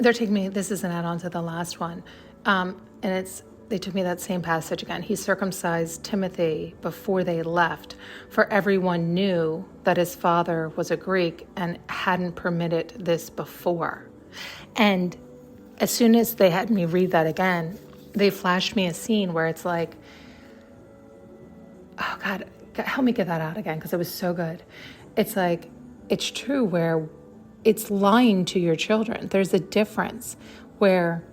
they're taking me, this is an add-on to the last one. They took me that same passage again. He circumcised Timothy before they left, for everyone knew that his father was a Greek and hadn't permitted this before. And as soon as they had me read that again, they flashed me a scene where it's like, oh God, help me get that out again, because it was so good. It's like, it's true where it's lying to your children. There's a difference where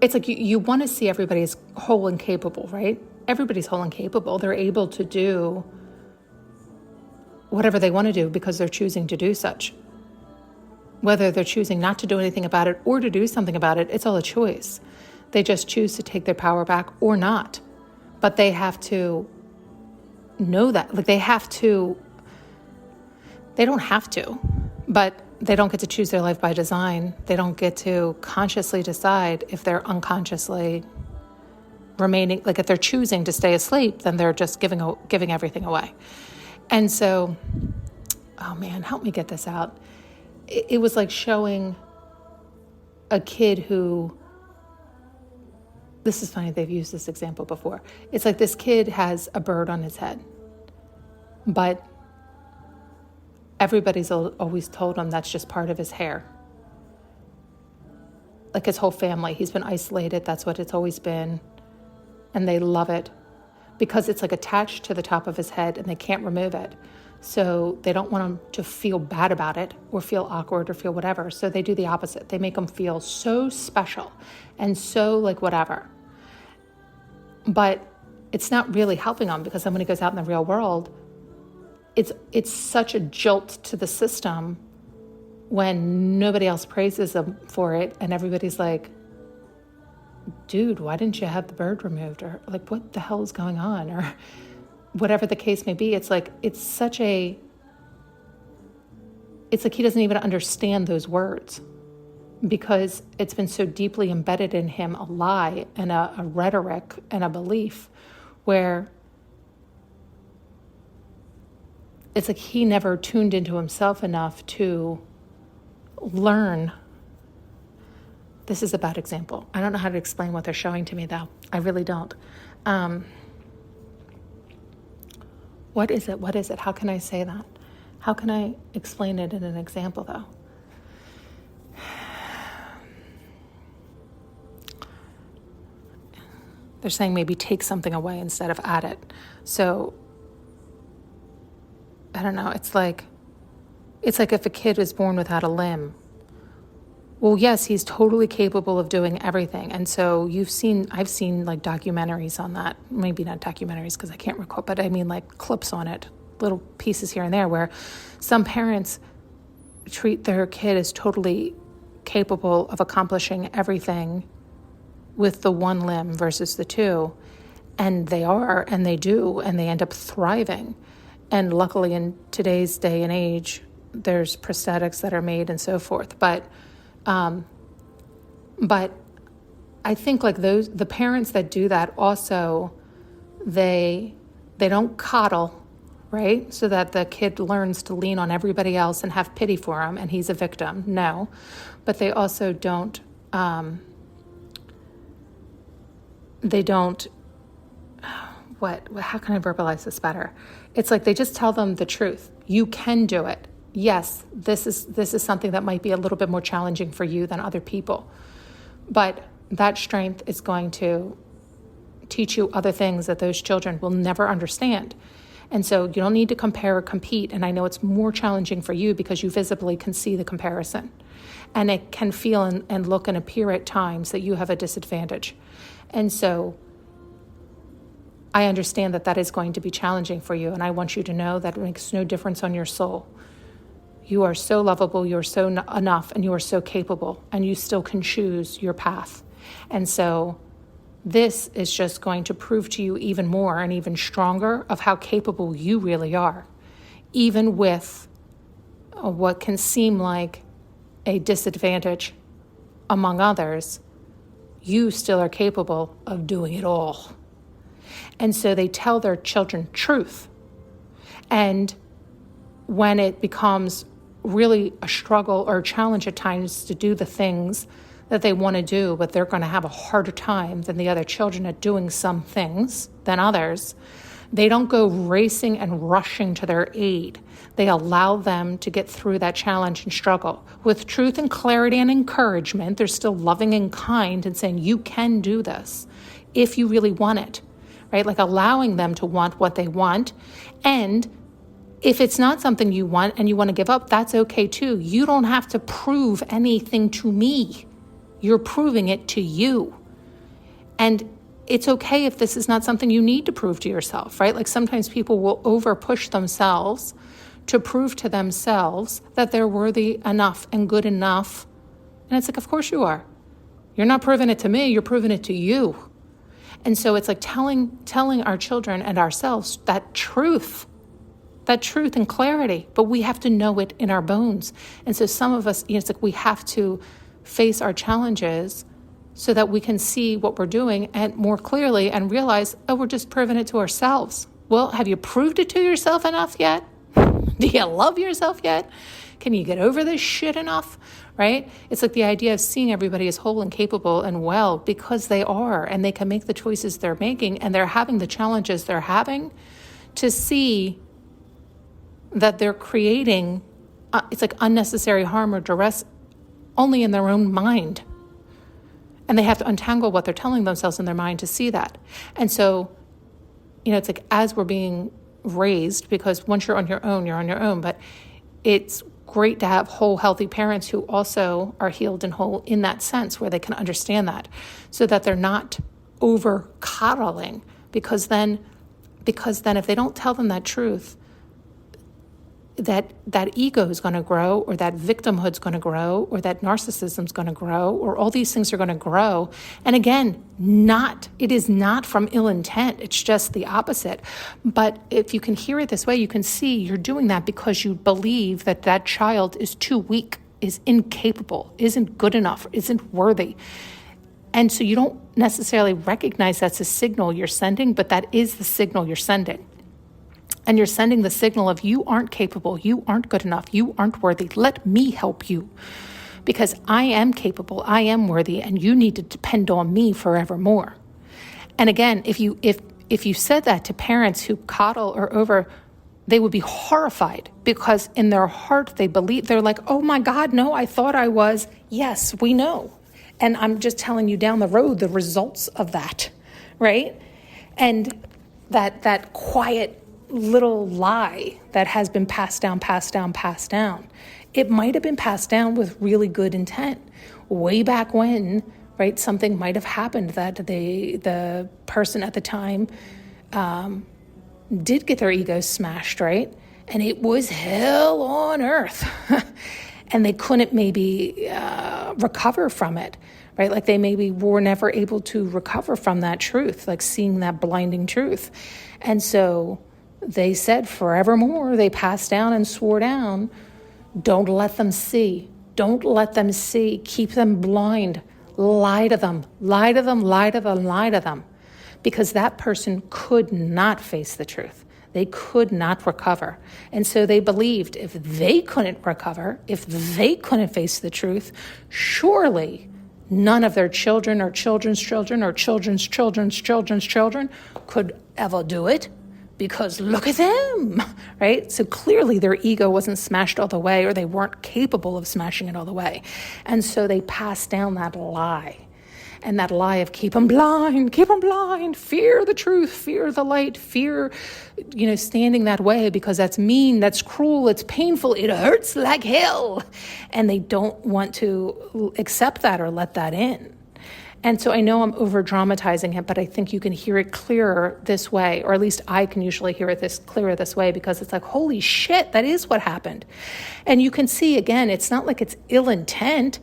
it's like you want to see everybody as whole and capable, right? Everybody's whole and capable. They're able to do whatever they want to do because they're choosing to do such. Whether they're choosing not to do anything about it or to do something about it, it's all a choice. They just choose to take their power back or not. But they have to know that. Like they don't have to, but they don't get to choose their life by design. They don't get to consciously decide if they're unconsciously remaining, like if they're choosing to stay asleep, then they're just giving everything away. And so, oh man, help me get this out. It was like showing a kid who, this is funny, they've used this example before. It's like this kid has a bird on his head, but everybody's always told him that's just part of his hair. Like his whole family, he's been isolated. That's what it's always been. And they love it because it's like attached to the top of his head and they can't remove it. So they don't want him to feel bad about it or feel awkward or feel whatever. So they do the opposite. They make him feel so special and so like whatever. But it's not really helping him because then when he goes out in the real world, it's such a jolt to the system when nobody else praises them for it and everybody's like, dude, why didn't you have the bird removed? Or like, what the hell is going on? Or whatever the case may be. It's like, it's like he doesn't even understand those words because it's been so deeply embedded in him, a lie and a rhetoric and a belief where it's like he never tuned into himself enough to learn. This is a bad example. I don't know how to explain what they're showing to me, though. I really don't. What is it? What is it? How can I say that? How can I explain it in an example, though? They're saying maybe take something away instead of add it. So I don't know. It's like if a kid is born without a limb. Well, yes, he's totally capable of doing everything. And so I've seen like documentaries on that. Maybe not documentaries because I can't recall, but I mean like clips on it, little pieces here and there where some parents treat their kid as totally capable of accomplishing everything with the one limb versus the two. And they are, and they do, and they end up thriving. And luckily in today's day and age, there's prosthetics that are made and so forth. But I think like the parents that do that also, they don't coddle, right? So that the kid learns to lean on everybody else and have pity for him and he's a victim. No, but they also don't, how can I verbalize this better? It's like they just tell them the truth. You can do it. Yes, this is something that might be a little bit more challenging for you than other people. But that strength is going to teach you other things that those children will never understand. And so you don't need to compare or compete. And I know it's more challenging for you because you visibly can see the comparison. And it can feel and look and appear at times that you have a disadvantage. And so I understand that is going to be challenging for you, and I want you to know that it makes no difference on your soul. You are so lovable, you are so enough, and you are so capable, and you still can choose your path. And so this is just going to prove to you even more and even stronger of how capable you really are, even with what can seem like a disadvantage among others. You still are capable of doing it all. And so they tell their children truth. And when it becomes really a struggle or a challenge at times to do the things that they want to do, but they're going to have a harder time than the other children at doing some things than others, they don't go racing and rushing to their aid. They allow them to get through that challenge and struggle with truth and clarity and encouragement. They're still loving and kind and saying, you can do this if you really want it, right? Like allowing them to want what they want. And if it's not something you want and you want to give up, that's okay too. You don't have to prove anything to me. You're proving it to you. And it's okay if this is not something you need to prove to yourself, right? Like sometimes people will over push themselves to prove to themselves that they're worthy enough and good enough. And it's like, of course you are. You're not proving it to me, you're proving it to you. And so it's like telling our children and ourselves that truth and clarity, but we have to know it in our bones. And so some of us, it's like we have to face our challenges so that we can see what we're doing and more clearly and realize, oh, we're just proving it to ourselves. Well, have you proved it to yourself enough yet? Do you love yourself yet? Can you get over this shit enough? Right? It's like the idea of seeing everybody as whole and capable and well because they are, and they can make the choices they're making and they're having the challenges they're having, to see that they're creating, it's like unnecessary harm or duress only in their own mind. And they have to untangle what they're telling themselves in their mind to see that. And so, it's like as we're being raised, because once you're on your own, but it's great to have whole, healthy parents who also are healed and whole in that sense, where they can understand that, so that they're not over coddling, because then if they don't tell them that truth, that ego is going to grow, or that victimhood is going to grow, or that narcissism is going to grow, or all these things are going to grow. And again, it is not from ill intent. It's just the opposite. But if you can hear it this way, you can see you're doing that because you believe that child is too weak, is incapable, isn't good enough, isn't worthy. And so you don't necessarily recognize that's a signal you're sending, but that is the signal you're sending. And you're sending the signal of you aren't capable, you aren't good enough, you aren't worthy. Let me help you, because I am capable, I am worthy, and you need to depend on me forevermore. And again, if you said that to parents who coddle or over, they would be horrified, because in their heart they believe, they're like, oh my God, no, I thought I was. Yes, we know. And I'm just telling you down the road the results of that, right? And that quiet little lie that has been passed down. It might have been passed down with really good intent. Way back when, right, something might have happened that the person at the time did get their ego smashed, right? And it was hell on earth. And they couldn't maybe recover from it, right? Like they maybe were never able to recover from that truth, like seeing that blinding truth. And so they said forevermore, they passed down and swore down, don't let them see. Don't let them see. Keep them blind. Lie to them. Because that person could not face the truth. They could not recover. And so they believed if they couldn't recover, if they couldn't face the truth, surely none of their children or children's children or children's children's children's children could ever do it. Because look at them, right? So clearly their ego wasn't smashed all the way, or they weren't capable of smashing it all the way. And so they passed down that lie. And that lie of keep them blind, fear the truth, fear the light, fear, standing that way because that's mean, that's cruel, it's painful, it hurts like hell. And they don't want to accept that or let that in. And so I know I'm over-dramatizing it, but I think you can hear it clearer this way, or at least I can usually hear it clearer this way, because it's like, holy shit, that is what happened. And you can see, again, it's not like it's ill intent.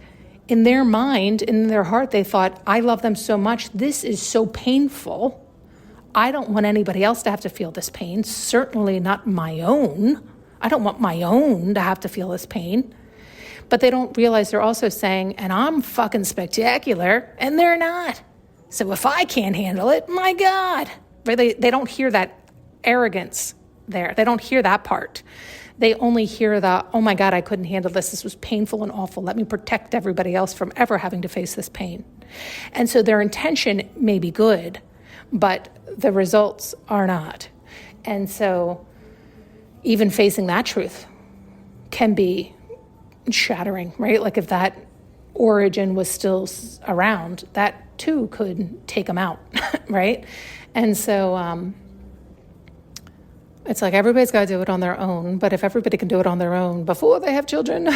In their mind, in their heart, they thought, I love them so much, this is so painful. I don't want anybody else to have to feel this pain, certainly not my own. I don't want my own to have to feel this pain. But they don't realize they're also saying, and I'm fucking spectacular, and they're not. So if I can't handle it, my God. They don't hear that arrogance there. They don't hear that part. They only hear the, oh my God, I couldn't handle this. This was painful and awful. Let me protect everybody else from ever having to face this pain. And so their intention may be good, but the results are not. And so even facing that truth can be shattering, right? Like if that origin was still around, that too could take them out, right? And so it's like everybody's got to do it on their own, but if everybody can do it on their own before they have children,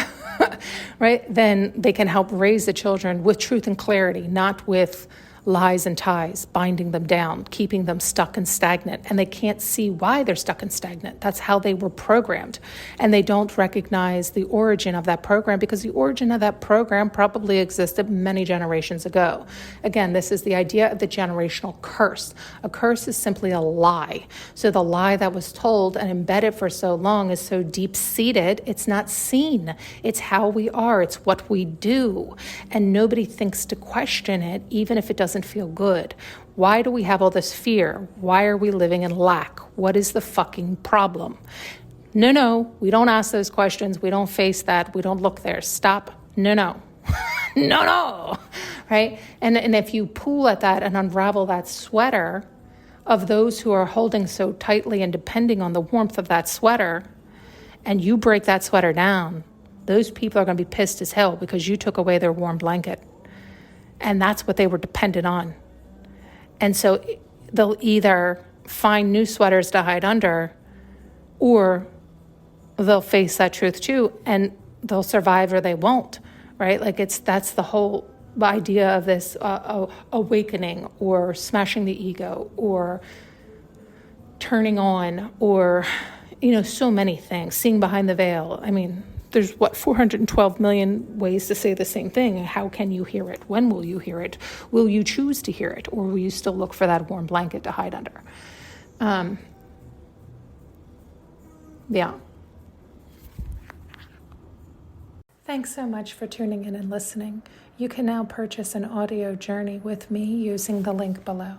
right, then they can help raise the children with truth and clarity, not with lies and ties, binding them down, keeping them stuck and stagnant. And they can't see why they're stuck and stagnant. That's how they were programmed. And they don't recognize the origin of that program, because the origin of that program probably existed many generations ago. Again, this is the idea of the generational curse. A curse is simply a lie. So the lie that was told and embedded for so long is so deep-seated, it's not seen. It's how we are. It's what we do. And nobody thinks to question it, even if it doesn't feel good. Why do we have all this fear? Why are we living in lack? What is the fucking problem? No, we don't ask those questions. We don't face that. We don't look there. Stop. No. No. Right? And if you pull at that and unravel that sweater of those who are holding so tightly and depending on the warmth of that sweater, and you break that sweater down, those people are going to be pissed as hell because you took away their warm blanket. And that's what they were dependent on. And so they'll either find new sweaters to hide under, or they'll face that truth too, and they'll survive or they won't, right? Like that's the whole idea of this awakening, or smashing the ego, or turning on, or, so many things, seeing behind the veil. I mean, there's 412 million ways to say the same thing. How can you hear it? When will you hear it? Will you choose to hear it? Or will you still look for that warm blanket to hide under? Yeah. Thanks so much for tuning in and listening. You can now purchase an audio journey with me using the link below.